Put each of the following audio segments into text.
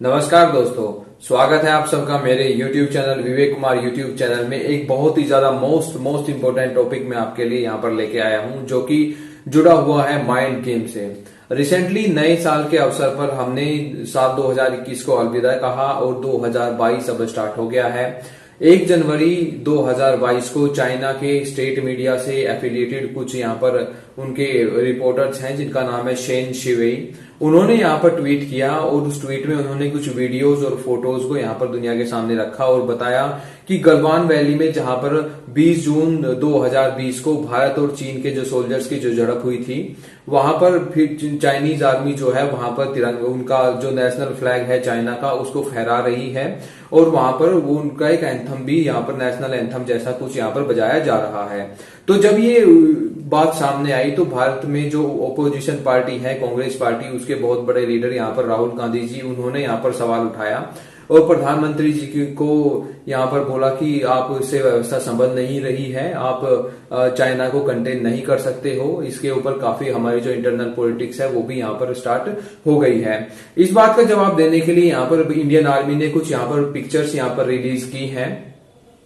नमस्कार दोस्तों, स्वागत है आप सबका मेरे YouTube channel Vivek Kumar YouTube channel में। एक बहुत ही ज्यादा मोस्ट इम्पोर्टेंट टॉपिक मैं आपके लिए यहाँ पर लेके आया हूँ, जो कि जुड़ा हुआ है माइंड गेम से। रिसेंटली नए साल के अवसर पर हमने साल 2021 को अलविदा कहा और 2022 अब स्टार्ट हो गया है। 1 जनवरी 2022 को चाइना के स्टेट मीडिया से एफिलिएटेड कुछ यहाँ पर उनके रिपोर्टर्स हैं जिनका नाम है शेन शिवेई। उन्होंने यहाँ पर ट्वीट किया और उस ट्वीट में उन्होंने कुछ वीडियोस और फोटोज को यहाँ पर दुनिया के सामने रखा और बताया कि गलवान वैली में जहां पर 20 जून 2020 को भारत और चीन के जो सोल्जर्स की जो झड़प हुई थी, वहां पर फिर चाइनीज आर्मी जो है वहां पर तिरंगा, उनका जो नेशनल फ्लैग है चाइना का, उसको फहरा रही है और वहां पर वो उनका एक एंथम भी यहाँ पर नेशनल एंथम जैसा कुछ यहाँ पर बजाया जा रहा है। तो जब ये बात सामने आई तो भारत में जो ओपोजिशन पार्टी है कांग्रेस पार्टी, उसके बहुत बड़े लीडर यहाँ पर राहुल गांधी जी, उन्होंने यहाँ पर सवाल उठाया और प्रधानमंत्री जी को यहाँ पर बोला कि आप इससे व्यवस्था संभल नहीं रही है, आप चाइना को कंटेन नहीं कर सकते हो। इसके ऊपर काफी हमारी जो इंटरनल पॉलिटिक्स है वो भी यहाँ पर स्टार्ट हो गई है। इस बात का जवाब देने के लिए यहाँ पर इंडियन आर्मी ने कुछ यहाँ पर पिक्चर्स यहाँ पर रिलीज की हैं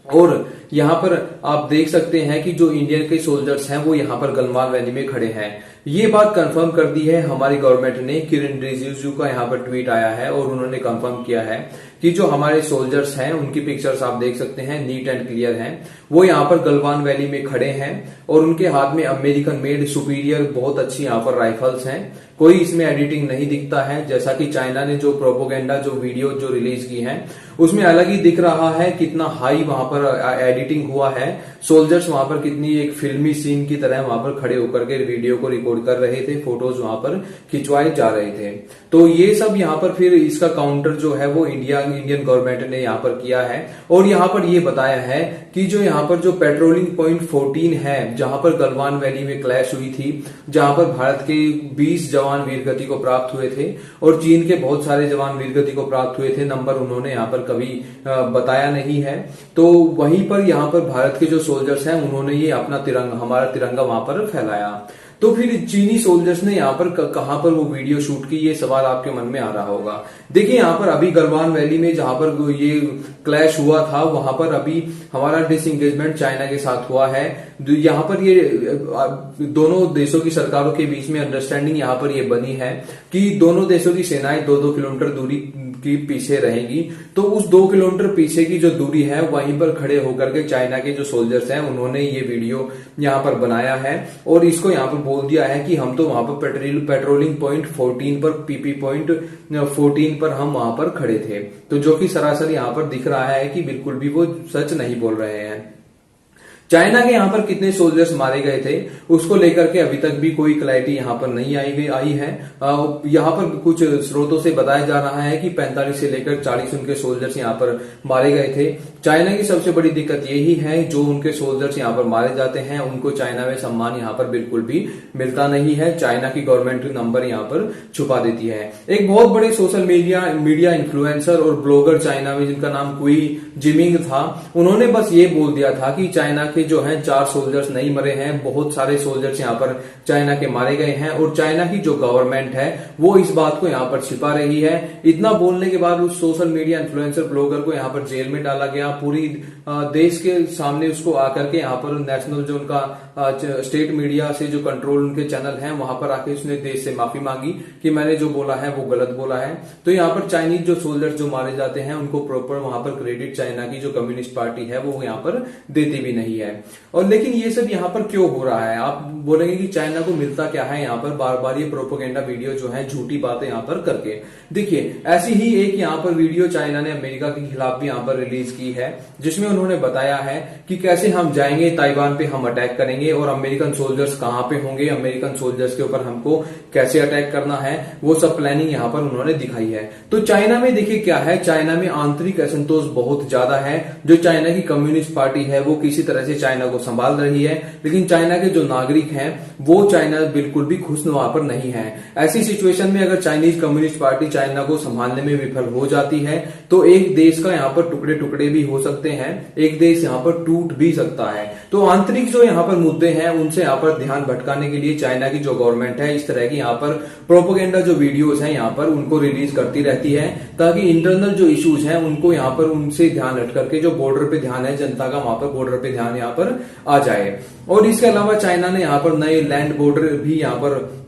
और यहाँ पर आप देख सकते हैं कि जो इंडियन के सोल्जर्स हैं वो यहाँ पर गलवान वैली में खड़े हैं। ये बात कंफर्म कर दी है हमारी गवर्नमेंट ने। किरण रिजिजू का यहाँ पर ट्वीट आया है और उन्होंने कंफर्म किया है कि जो हमारे सोल्जर्स हैं उनकी पिक्चर्स आप देख सकते हैं, नीट एंड क्लियर हैं। वो यहाँ पर गलवान वैली में खड़े हैं और उनके हाथ में अमेरिकन मेड सुपीरियर बहुत अच्छी यहाँ पर राइफल्स हैं। कोई इसमें एडिटिंग नहीं दिखता है, जैसा कि चाइना ने जो प्रोपोगेंडा जो वीडियो जो रिलीज की है उसमें अलग ही दिख रहा है कितना हाई वहां पर एडिटिंग हुआ है। सोल्जर्स वहां पर कितनी एक फिल्मी सीन की तरह वहां पर खड़े होकर के वीडियो को रिकॉर्ड कर रहे थे, फोटोज वहां पर खिंचवाए जा रहे थे। तो ये सब यहाँ पर फिर इसका काउंटर जो है वो इंडियन गवर्नमेंट ने यहाँ पर किया है और यहाँ पर ये बताया है कि जो यहाँ पर जो पेट्रोलिंग पॉइंट 14 है, जहां पर गलवान वैली में क्लैश हुई थी, जहां पर भारत के 20 जवान वीरगति को प्राप्त हुए थे और चीन के बहुत सारे जवान वीरगति को प्राप्त हुए थे, नंबर उन्होंने यहाँ पर कभी बताया नहीं है। तो वहीं पर यहाँ पर भारत के जो सोल्जर्स हैं उन्होंने ये अपना तिरंगा, हमारा तिरंगा वहां पर फैलाया। तो फिर चीनी सोल्जर्स ने यहाँ पर कहां पर वो वीडियो शूट की, ये सवाल आपके मन में आ रहा होगा। देखिए यहाँ पर अभी गलवान वैली में जहां पर ये क्लैश हुआ था वहां पर अभी हमारा डिसएंगेजमेंट चाइना के साथ हुआ है। यहाँ पर ये दोनों देशों की सरकारों के बीच में अंडरस्टैंडिंग यहाँ पर ये बनी है कि दोनों देशों की सेनाएं 2-2 किलोमीटर दूरी की पीछे रहेंगी। तो उस 2 किलोमीटर पीछे की जो दूरी है वहीं पर खड़े होकर के चाइना के जो सोल्जर्स हैं उन्होंने ये वीडियो यहाँ पर बनाया है और इसको यहाँ पर बोल दिया है कि हम तो वहां पर पेट्रोलिंग पॉइंट 14 पर, पीपी पॉइंट 14 पर हम वहां पर खड़े थे। तो जो कि सरासर यहाँ पर दिख रहा है कि बिल्कुल भी वो सच नहीं बोल रहे हैं। चाइना के यहाँ पर कितने सोल्जर्स मारे गए थे उसको लेकर के अभी तक भी कोई क्लैरिटी यहाँ पर नहीं आई है। यहाँ पर कुछ स्रोतों से बताया जा रहा है कि 45 से लेकर 40 उनके सोल्जर्स यहाँ पर मारे गए थे। चाइना की सबसे बड़ी दिक्कत यही है, जो उनके सोल्जर्स यहाँ पर मारे जाते हैं उनको चाइना में सम्मान यहाँ पर बिल्कुल भी मिलता नहीं है। चाइना की गवर्नमेंट नंबर यहाँ पर छुपा देती है। एक बहुत बड़े सोशल मीडिया इन्फ्लुएंसर और ब्लॉगर चाइना में जिनका नाम कुई जिमिंग था, उन्होंने बस ये बोल दिया था कि चाइना के जो है 4 सोल्जर्स नहीं मरे हैं, बहुत सारे सोल्जर्स यहाँ पर चाइना के मारे गए हैं और चाइना की जो गवर्नमेंट है वो इस बात को यहाँ पर छिपा रही है। इतना बोलने के बाद उस सोशल मीडिया इन्फ्लुएंसर ब्लॉगर को यहाँ पर जेल में डाला गया। पूरी देश के सामने उसको आकर के यहाँ पर नेशनल जो उनका स्टेट मीडिया से जो कंट्रोल उनके चैनल हैं वहां पर आके उसने देश से माफी मांगी कि मैंने जो बोला है वो गलत बोला है। तो यहाँ पर चाइनीज जो सोल्जर्स जो मारे जाते हैं उनको प्रॉपर वहां पर क्रेडिट चाइना की जो कम्युनिस्ट पार्टी है वो यहाँ पर देती भी नहीं है। और लेकिन ये सब यहाँ पर क्यों हो रहा है? आप बोलेंगे कि चाइना को मिलता क्या है यहाँ पर बार बार ये प्रोपोगेंडा वीडियो जो है झूठी बातें यहाँ पर करके। देखिए ऐसी ही एक यहाँ पर वीडियो चाइना ने अमेरिका के खिलाफ भी यहाँ पर रिलीज की है, जिसमें उन्होंने बताया है कि कैसे हम जाएंगे ताइवान पे, हम अटैक करेंगे और अमेरिकन सोल्जर्स कहां पे होंगे, अमेरिकन सोल्जर्स के ऊपर हमको कैसे अटैक करना है, वो सब प्लानिंग यहाँ पर उन्होंने दिखाई है। तो चाइना में देखिए क्या है, चाइना में आंतरिक असंतोष बहुत ज्यादा है। जो चाइना की कम्युनिस्ट पार्टी है वो किसी तरह से चाइना को संभाल रही है, लेकिन चाइना के जो नागरिक हैं वो चाइना बिल्कुल भी खुशनुमा पर नहीं है। ऐसी सिचुएशन में अगर चाइनीज कम्युनिस्ट पार्टी चाइना को संभालने में विफल हो जाती है तो एक देश का यहाँ पर टुकड़े टुकड़े भी हो सकते हैं, एक देश यहाँ पर टूट भी सकता है। तो आंतरिक जो यहाँ पर मुद्दे हैं उनसे यहाँ पर ध्यान भटकाने के लिए चाइना की जो गवर्नमेंट है इस तरह की यहाँ पर प्रोपोगेंडा जो वीडियोस हैं यहाँ पर उनको रिलीज करती रहती है, ताकि इंटरनल जो इश्यूज हैं उनको यहाँ पर उनसे ध्यान हट करके जो बॉर्डर पे ध्यान है जनता का वहां पर बॉर्डर पे ध्यान यहाँ पर आ जाए। और इसके अलावा चाइना ने यहाँ पर नए लैंड बॉर्डर भी यहाँ पर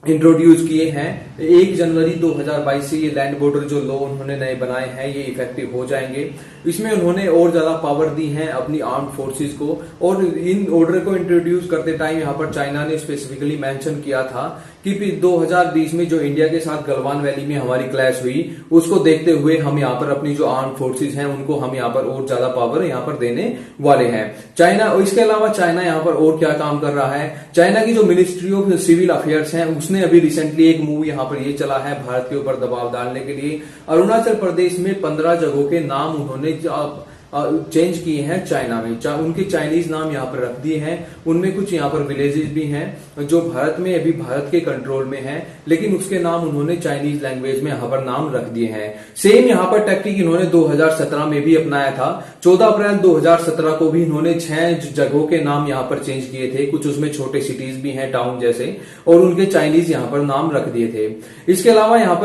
इंट्रोड्यूस किए हैं। 1 जनवरी 2022 से ये लैंड बॉर्डर जो लॉ उन्होंने नए बनाए हैं ये इफेक्टिव हो जाएंगे। इसमें उन्होंने और ज्यादा पावर दी है अपनी आर्म्ड फोर्सेस को। और इन ऑर्डर को इंट्रोड्यूस करते टाइम यहाँ पर चाइना ने स्पेसिफिकली मेंशन किया था कि 2020 में जो इंडिया के साथ गलवान वैली में हमारी क्लैश हुई उसको देखते हुए हम यहाँ पर अपनी जो आर्म फोर्सेस हैं उनको हम यहाँ पर और ज्यादा पावर यहाँ पर देने वाले हैं चाइना। इसके अलावा चाइना यहाँ पर और क्या काम कर रहा है, चाइना की जो मिनिस्ट्री ऑफ सिविल अफेयर्स है उसने अभी रिसेंटली एक मूव यहाँ पर ये चला है भारत के ऊपर दबाव डालने के लिए। अरुणाचल प्रदेश में 15 जगहों के नाम उन्होंने चेंज किए हैं चाइना में, उनके चाइनीज नाम यहाँ पर रख दिए हैं। उनमें कुछ यहाँ पर विलेजेस भी हैं जो भारत में अभी भारत के कंट्रोल में हैं, लेकिन उसके नाम उन्होंने चाइनीज लैंग्वेज में यहाँ पर नाम रख दिए हैं। सेम यहाँ पर टैक्टिक इन्होंने 2017 में भी अपनाया था। 14 अप्रैल 2017 को भी इन्होंने 6 जगहों के नाम यहाँ पर चेंज किए थे, कुछ उसमें छोटे सिटीज भी हैं टाउन जैसे, और उनके चाइनीज यहाँ पर नाम रख दिए थे। इसके अलावा यहाँ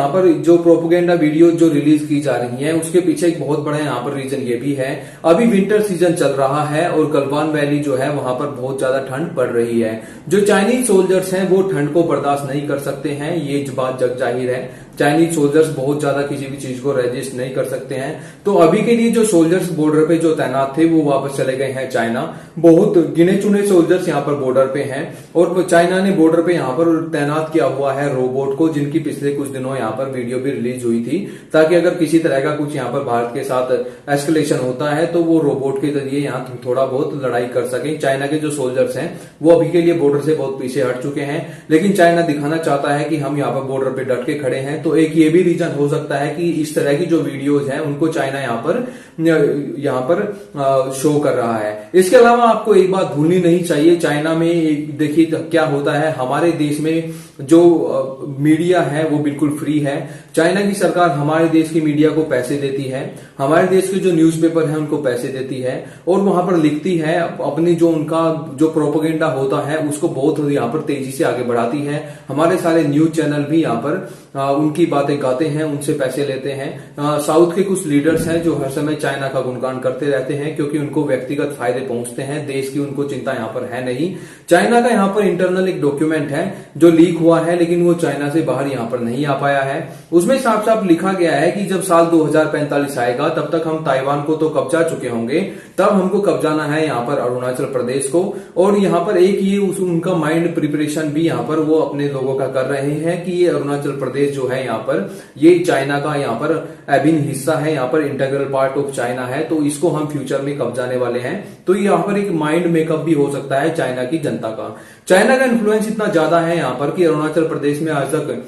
पर जो प्रोपोगेंडा वीडियो जो रिलीज की जा रही है उसके पीछे एक बहुत बड़ा यहाँ पर रीजन ये भी है, अभी विंटर सीजन चल रहा है और गलवान वैली जो है वहां पर बहुत ज्यादा ठंड पड़ रही है। जो चाइनीज सोल्जर्स हैं वो ठंड को बर्दाश्त नहीं कर सकते हैं, ये बात जग जाहिर है। चाइनीज सोल्जर्स बहुत ज्यादा किसी भी चीज को रेजिस्ट नहीं कर सकते हैं। तो अभी के लिए जो सोल्जर्स बॉर्डर पे जो तैनात थे वो वापस चले गए हैं चाइना। बहुत गिने चुने सोल्जर्स यहाँ पर बॉर्डर पे हैं और चाइना ने बॉर्डर पे यहाँ पर तैनात किया हुआ है रोबोट को, जिनकी पिछले कुछ दिनों यहाँ पर वीडियो भी रिलीज हुई थी, ताकि अगर किसी तरह का कुछ यहाँ पर भारत के साथ एस्केलेशन होता है तो वो रोबोट के जरिए यहाँ थोड़ा बहुत लड़ाई कर सके। चाइना के जो सोल्जर्स हैं वो अभी के लिए बॉर्डर से बहुत पीछे हट चुके हैं, लेकिन चाइना दिखाना चाहता है कि हम यहाँ पर बॉर्डर पे डट के खड़े हैं। तो एक ये भी रीजन हो सकता है कि इस तरह की जो वीडियोज हैं उनको चाइना यहाँ पर शो कर रहा है। इसके अलावा आपको एक बात भूलनी नहीं चाहिए, चाइना में देखिए क्या होता है, हमारे देश में जो मीडिया है वो बिल्कुल फ्री है। चाइना की सरकार हमारे देश की मीडिया को पैसे देती है, हमारे देश के जो न्यूज़पेपर है उनको पैसे देती है और वहां पर लिखती है अपनी जो उनका जो प्रोपोगेंडा होता है उसको बहुत यहाँ पर तेजी से आगे बढ़ाती है। हमारे सारे न्यूज चैनल भी यहाँ पर उनकी बातें गाते हैं, उनसे पैसे लेते हैं। साउथ के कुछ लीडर्स हैं जो हर समय चाइना का गुणगान करते रहते हैं क्योंकि उनको व्यक्तिगत फायदे पहुंचते हैं, देश की उनको चिंता यहाँ पर है नहीं। चाइना का यहाँ पर इंटरनल एक डॉक्यूमेंट है जो लीक हुआ है, लेकिन वो चाइना से बाहर यहाँ पर नहीं आ पाया है। उसमें साफ साफ लिखा गया है कि जब साल 2045 आएगा तब तक हम ताइवान को तो कब्जा चुके होंगे, तब हमको कब्जाना है यहाँ पर अरुणाचल प्रदेश को। और यहाँ पर एक ये उनका माइंड प्रिपरेशन भी यहाँ पर वो अपने लोगों का कर रहे हैं कि ये अरुणाचल प्रदेश जो है यहाँ पर ये चाइना का यहाँ पर अभिन्न हिस्सा है, यहाँ पर इंटीग्रल पार्ट ऑफ चाइना है, तो इसको हम फ्यूचर में कब्जाने वाले हैं। तो यहाँ पर एक माइंड मेकअप भी हो सकता है चाइना की जनता का। चाइना का इन्फ्लुएंस इतना ज्यादा है यहाँ पर कि अरुणाचल प्रदेश में आज तक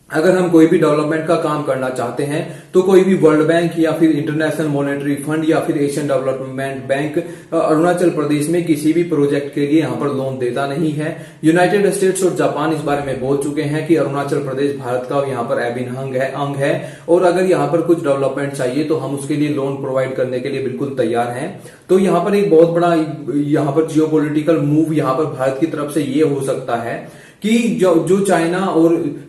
अगर हम कोई भी डेवलपमेंट का काम करना चाहते हैं तो कोई भी वर्ल्ड बैंक या फिर इंटरनेशनल मॉनेटरी फंड या फिर Asian development bank Arunachal Pradesh में किसी भी प्रोजेक्ट के लिए यहाँ पर लोन देता नहीं है। यूनाइटेड स्टेट्स और जापान इस बारे में बोल चुके हैं कि अरुणाचल प्रदेश भारत का यहाँ पर अभिन्न अंग है और अगर यहाँ पर कुछ डेवलपमेंट चाहिए तो हम उसके लिए लोन प्रोवाइड करने के लिए बिल्कुल तैयार हैं। तो यहाँ पर एक बहुत बड़ा यहाँ पर जियोपॉलिटिकल मूव यहाँ पर भारत की तरफ से ये हो सकता है कि जो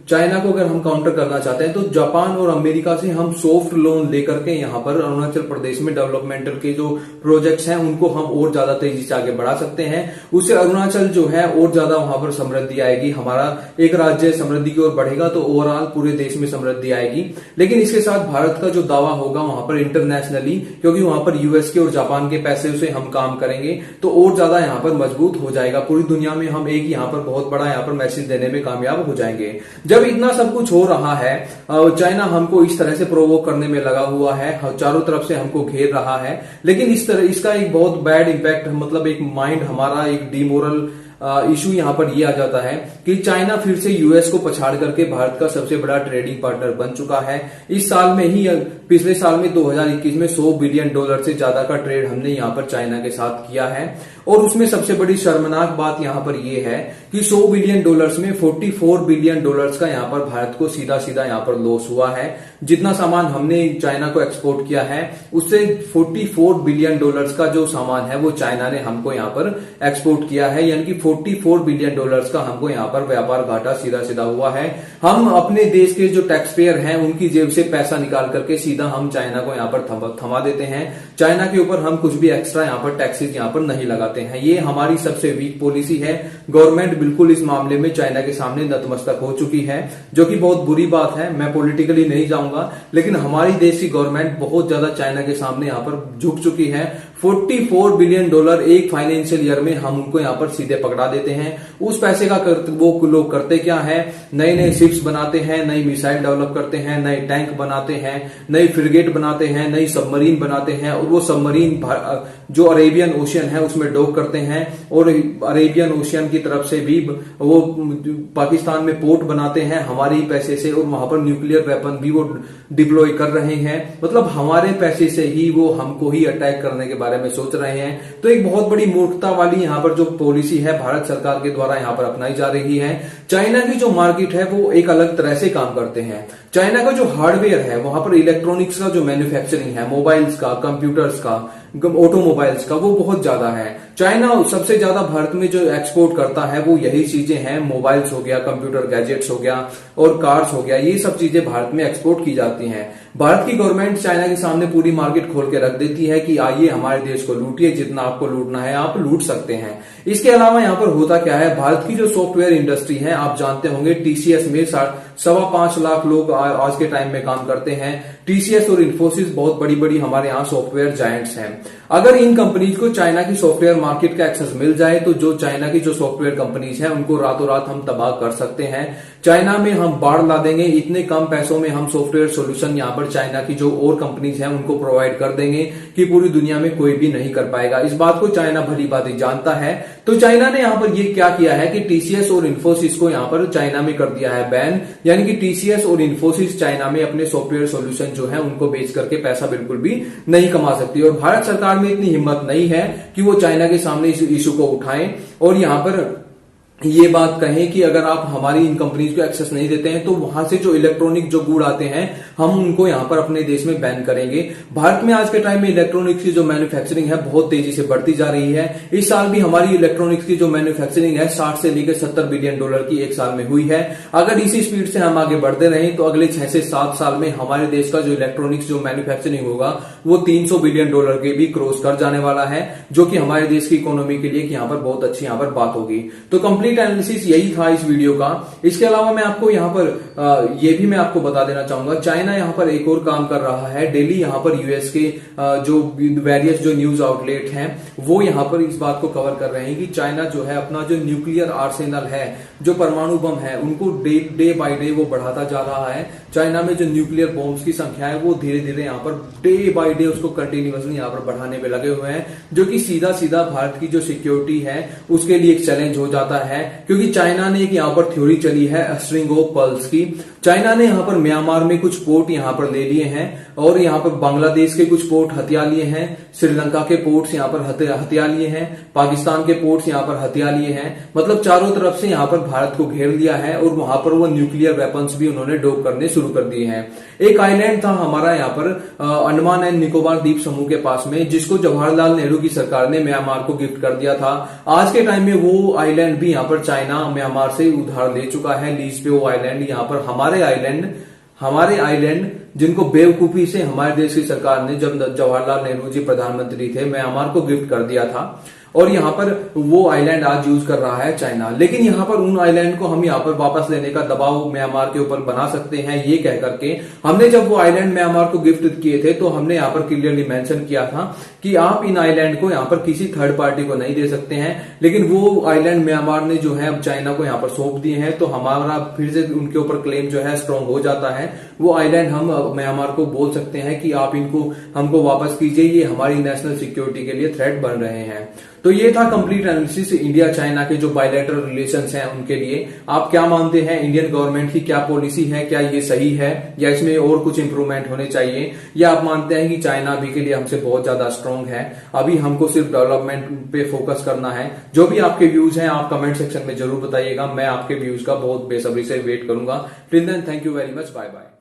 चाइना को अगर हम काउंटर करना चाहते हैं तो जापान और अमेरिका से हम सॉफ्ट लोन लेकर के यहाँ पर अरुणाचल प्रदेश में डेवलपमेंटल के जो प्रोजेक्ट्स हैं उनको हम और ज्यादा तेजी से आगे बढ़ा सकते हैं। उससे अरुणाचल जो है और ज्यादा वहां पर समृद्धि आएगी, हमारा एक राज्य समृद्धि की ओर बढ़ेगा तो ओवरऑल पूरे देश में समृद्धि आएगी। लेकिन इसके साथ भारत का जो दावा होगा वहां पर इंटरनेशनली, क्योंकि वहां पर यूएस के और जापान के पैसे से हम काम करेंगे तो और ज्यादा यहाँ पर मजबूत हो जाएगा। पूरी दुनिया में हम एक यहाँ पर बहुत बड़ा यहाँ पर मैसेज देने में कामयाब हो जाएंगे। जब इतना सब कुछ हो रहा है, चाइना हमको इस तरह से प्रोवोक करने में लगा हुआ है, चारों तरफ से हमको घेर रहा है, लेकिन इस तरह इसका एक बहुत बैड इंपैक्ट, मतलब एक माइंड हमारा एक डिमोरल इशू यहाँ पर ये आ जाता है कि चाइना फिर से यूएस को पछाड़ करके भारत का सबसे बड़ा ट्रेडिंग पार्टनर बन चुका है। इस साल में ही, पिछले साल में 2021 में $100 बिलियन से ज्यादा का ट्रेड हमने यहाँ पर चाइना के साथ किया है। और उसमें सबसे बड़ी शर्मनाक बात यहाँ पर यह है कि $100 बिलियन में $44 बिलियन का यहाँ पर भारत को सीधा सीधा यहाँ पर लॉस हुआ है। जितना सामान हमने चाइना को एक्सपोर्ट किया है उससे $44 बिलियन का जो सामान है वो चाइना ने हमको यहाँ पर एक्सपोर्ट किया है, यानी कि $44 बिलियन का हमको यहाँ पर व्यापार घाटा सीधा सीधा हुआ है। हम अपने देश के जो टैक्स पेयर हैं उनकी जेब से पैसा निकाल करके सीधा हम चाइना को यहाँ पर थमा देते हैं। चाइना के ऊपर हम कुछ भी एक्स्ट्रा यहाँ पर टैक्सेस यहाँ पर नहीं लगाते हैं। ये हमारी सबसे वीक पॉलिसी है। गवर्नमेंट बिल्कुल इस मामले में चाइना के सामने नतमस्तक हो चुकी है, जो कि बहुत बुरी बात है। मैं पॉलिटिकली नहीं जाऊंगा, लेकिन हमारी देश की गवर्नमेंट बहुत ज्यादा चाइना के सामने यहाँ पर झुक चुकी है। $44 बिलियन एक फाइनेंशियल ईयर में हम उनको यहाँ पर सीधे पकड़ा देते हैं। उस पैसे का वो लोग करते क्या है, नए नए शिप्स बनाते हैं, नई मिसाइल डेवलप करते हैं, नए टैंक बनाते हैं, नई फ्रिगेट बनाते हैं, नई सबमरीन बनाते हैं, और वो सबमरीन जो अरेबियन ओशियन है उसमें डॉक करते हैं, और अरेबियन ओशियन की तरफ से भी वो पाकिस्तान में पोर्ट बनाते हैं हमारे ही पैसे से, और वहां पर न्यूक्लियर वेपन भी वो डिप्लॉय कर रहे हैं। मतलब हमारे पैसे से ही वो हमको ही अटैक करने के बारे में सोच रहे हैं। तो एक बहुत बड़ी मूर्खता वाली यहाँ पर जो पॉलिसी है भारत सरकार के द्वारा यहाँ पर अपनाई जा रही है। चाइना की जो मार्केट है वो एक अलग तरह से काम करते हैं। चाइना का जो हार्डवेयर है वहां पर इलेक्ट्रॉनिक्स का जो मैन्युफैक्चरिंग है, मोबाइल्स का, कंप्यूटर्स का, ऑटोमोबाइल्स का, वो बहुत ज्यादा है। चाइना सबसे ज्यादा भारत में जो एक्सपोर्ट करता है वो यही चीजें हैं, मोबाइल्स हो गया, कंप्यूटर गैजेट्स हो गया और कार्स हो गया, ये सब चीजें भारत में एक्सपोर्ट की जाती हैं। भारत की गवर्नमेंट चाइना के सामने पूरी मार्केट खोल के रख देती है कि आइए हमारे देश को लूटिए, जितना आपको लूटना है आप लूट सकते हैं। इसके अलावा यहाँ पर होता क्या है, भारत की जो सॉफ्टवेयर इंडस्ट्री है, आप जानते होंगे टीसीएस में 5.25 लाख लोग आज के टाइम में काम करते हैं। टीसीएस और इन्फोसिस बहुत बड़ी बड़ी हमारे यहाँ सॉफ्टवेयर जायंट्स हैं। अगर इन कंपनीज को चाइना की सॉफ्टवेयर मार्केट का एक्सेस मिल जाए तो जो चाइना की जो सॉफ्टवेयर कंपनीज हैं उनको रातों रात हम तबाह कर सकते हैं। चाइना में हम बाढ़ ला देंगे, इतने कम पैसों में हम सॉफ्टवेयर सॉल्यूशन यहाँ पर चाइना की जो और कंपनीज हैं उनको प्रोवाइड कर देंगे कि पूरी दुनिया में कोई भी नहीं कर पाएगा। इस बात को चाइना भली भांति जानता है। तो चाइना ने यहाँ पर ये क्या किया है कि टीसीएस और इन्फोसिस को यहाँ पर चाइना में कर दिया है बैन, यानी कि टीसीएस और इन्फोसिस चाइना में अपने सॉफ्टवेयर सॉल्यूशन जो है उनको बेच करके पैसा बिल्कुल भी नहीं कमा सकती। और भारत सरकार में इतनी हिम्मत नहीं है कि वो चाइना के सामने इस इशू को उठाएं और यहाँ पर ये बात कहें कि अगर आप हमारी इन कंपनीज को एक्सेस नहीं देते हैं तो वहां से जो इलेक्ट्रॉनिक जो गुड़ आते हैं हम उनको यहाँ पर अपने देश में बैन करेंगे। भारत में आज के टाइम में इलेक्ट्रॉनिक्स की जो मैन्युफैक्चरिंग है बहुत तेजी से बढ़ती जा रही है। इस साल भी हमारी इलेक्ट्रॉनिक्स की जो मैन्युफैक्चरिंग है 60 से लेकर $70 बिलियन की एक साल में हुई है। अगर इसी स्पीड से हम आगे बढ़ते रहे तो अगले 6 से 7 साल में हमारे देश का जो इलेक्ट्रॉनिक्स जो मैन्युफैक्चरिंग होगा वो $300 बिलियन के भी क्रॉस कर जाने वाला है, जो कि हमारे देश की इकोनॉमी के लिए यहाँ पर बहुत अच्छी यहाँ पर बात होगी। तो कंप्लीट एनालिसिस यही था इस वीडियो का। इसके अलावा मैं आपको यहाँ पर ये भी मैं आपको बता देना चाहूंगा, चाइना यहाँ पर एक और काम कर रहा है। डेली यहाँ पर यूएस के जो वेरियस जो न्यूज आउटलेट हैं वो यहाँ पर इस बात को कवर कर रहे हैं कि चाइना जो है अपना जो न्यूक्लियर आर्सेनल है, जो परमाणु बम है, उनको डे बाय डे वो बढ़ाता जा रहा है। चाइना में जो न्यूक्लियर बॉम्ब्स की संख्या है वो धीरे धीरे यहाँ पर डे बाय डे उसको कंटिन्यूअसली यहाँ पर बढ़ाने पे लगे हुए हैं, जो कि सीधा सीधा भारत की जो सिक्योरिटी है उसके लिए एक चैलेंज हो जाता है। क्योंकि चाइना ने एक यहाँ पर थ्योरी चली है स्ट्रिंग ऑफ पर्ल्स की। चाइना ने यहाँ पर म्यांमार में कुछ पोर्ट यहाँ पर ले लिए हैं और यहाँ पर बांग्लादेश के कुछ पोर्ट हथिया लिए हैं, श्रीलंका के पोर्ट्स यहाँ पर हथिया लिए हैं, पाकिस्तान के पोर्ट्स यहाँ पर हथिया लिए हैं। मतलब चारों तरफ से यहाँ पर भारत को घेर लिया है और वहां पर वो न्यूक्लियर वेपन्स भी उन्होंने डॉक करने शुरू कर दिए हैं। एक आइलैंड था हमारा यहाँ पर अंडमान एंड निकोबार द्वीप समूह के पास में, जिसको जवाहरलाल नेहरू की सरकार ने म्यांमार को गिफ्ट कर दिया था। आज के टाइम में वो आइलैंड भी यहाँ पर चाइना म्यांमार से उधार ले चुका है लीज पे। वो आइलैंड यहाँ पर हमारे आइलैंड जिनको बेवकूफी से हमारे देश की सरकार ने जब जवाहरलाल नेहरू जी प्रधानमंत्री थे म्यांमार को गिफ्ट कर दिया था, और यहाँ पर वो आइलैंड आज यूज कर रहा है चाइना। लेकिन यहाँ पर उन आइलैंड को हम यहाँ पर वापस लेने का दबाव म्यांमार के ऊपर बना सकते हैं, ये कह करके हमने जब वो आइलैंड म्यांमार को गिफ्ट किए थे तो हमने यहाँ पर क्लियरली मेंशन किया था कि आप इन आइलैंड को यहाँ पर किसी थर्ड पार्टी को नहीं दे सकते हैं। लेकिन वो आइलैंड म्यांमार ने जो है अब चाइना को यहाँ पर सौंप दिए हैं, तो हमारा फिर से उनके ऊपर क्लेम जो है स्ट्रॉन्ग हो जाता है। वो आइलैंड हम म्यांमार को बोल सकते हैं कि आप इनको हमको वापस कीजिए, ये हमारी नेशनल सिक्योरिटी के लिए थ्रेट बन रहे हैं। तो ये था कंप्लीट एनालिसिस इंडिया चाइना के जो बायलैटरल रिलेशंस हैं उनके लिए। आप क्या मानते हैं, इंडियन गवर्नमेंट की क्या पॉलिसी है, क्या ये सही है या इसमें और कुछ इंप्रूवमेंट होने चाहिए, या आप मानते हैं कि चाइना अभी के लिए हमसे बहुत ज्यादा स्ट्रांग है, अभी हमको सिर्फ डेवलपमेंट पे फोकस करना है? जो भी आपके व्यूज हैं आप कमेंट सेक्शन में जरूर बताइएगा, मैं आपके व्यूज का बहुत बेसब्री से वेट करूंगा। Till then thank you very much, bye bye.